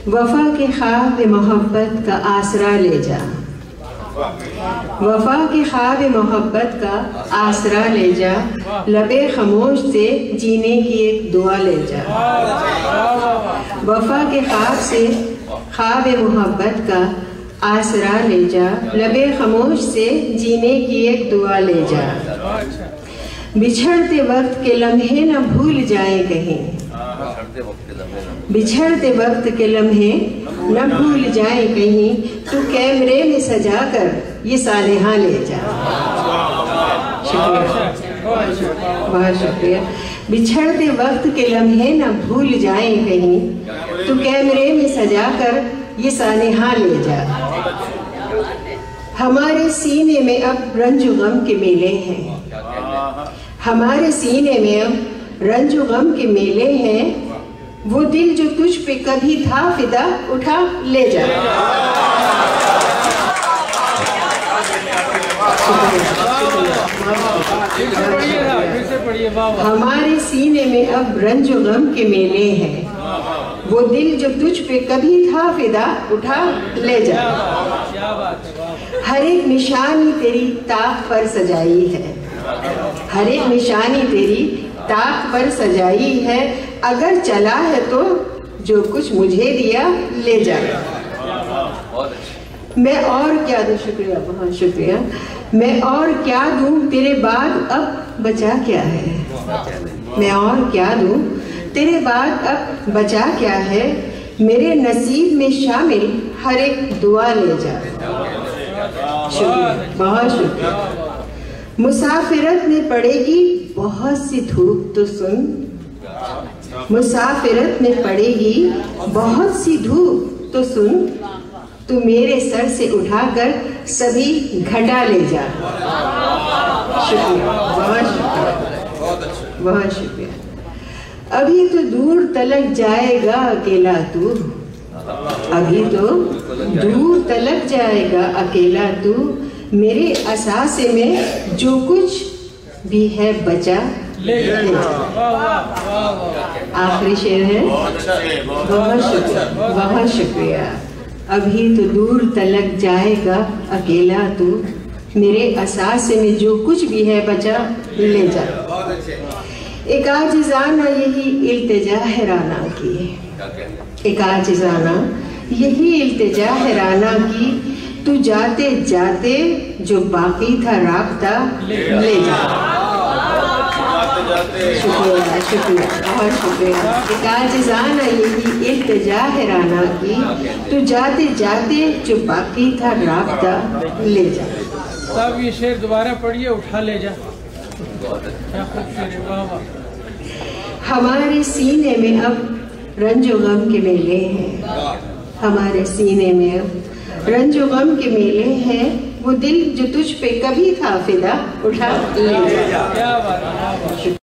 वफा के ख्वाब मोहब्बत का आसरा ले जा, वफा के ख्वाब मोहब्बत का आसरा ले जा, लबे खामोश से जीने की एक दुआ ले जा। वफा के ख्वाब मोहब्बत का आसरा ले जा, लबे खामोश से जीने की एक दुआ ले जा। बिछड़ते वक्त के लम्हे न भूल जाए कहीं, बिछड़ते वक्त के लम्हे न भूल जाए कहीं, तू कैमरे में सजा कर ये सालिहा ले जा। शुक्रिया, बहुत शुक्रिया। बिछड़ते वक्त के लम्हे न भूल जाए कहीं, तू कैमरे में सजा कर ये सालिहा ले जा। हमारे सीने में अब रंजो गम के मेले हैं, हमारे सीने में अब रंजो गम के मेले हैं, वो दिल जो तुझ पे कभी था फिदा उठा ले जा। हमारे सीने में अब रंजो गम के मेले हैं, वो दिल जो तुझ पे कभी था फिदा उठा ले जा। हर एक निशानी तेरी ताक पर सजाई है, हर एक निशानी तेरी ताक पर सजाई है, अगर चला है तो जो कुछ मुझे दिया ले जा। मैं और क्या दूं, शुक्रिया, बहुत शुक्रिया। मैं और क्या दूं तेरे बाद अब बचा क्या है, मैं और क्या दूं तेरे बाद अब बचा क्या है, मेरे नसीब में शामिल हर एक दुआ ले जा। शुक्रिया, बहुत शुक्रिया। मुसाफिरत में पड़ेगी बहुत सी धूप तो सुन, मुसाफिरत में पड़ेगी बहुत सी धूप तो सुन, तू मेरे सर से उठाकर सभी घटा ले जा। शुक्रिया, बहुत शुक्रिया, बहुत शुक्रिया। अभी तो दूर तलक जाएगा अकेला तू, अभी तो दूर तलक जाएगा अकेला तू, मेरे असासे में जो कुछ भी है बचा ले जा। आखिरी शेर है, बहुत शुक्रिया, बहुत शुक्रिया। अभी तो दूर तलक जाएगा अकेला तू, मेरे असासे में जो कुछ भी है बचा ले जा। एक आजिज़ाना यही इल्तिजा है राना की, एक आजिज़ाना यही इल्तिजा है राना की, तू जाते जाते जो बाकी था राब्ता ले जा। शुक्रिया, शुक्रिया, बहुत शुक्रिया। एक आजिज़ाना यही इल्तिजा है राना की, तू जाते जाते जो बाकी था राब्ता ले जा। तब ये शेर दोबारा पढ़िए, उठा ले जा। हमारे सीने में अब रंजो गम के मेले हैं, हमारे सीने में अब रंजो गम के मेले हैं, वो दिल जो तुझ पे कभी था फिदा उठा ले जा।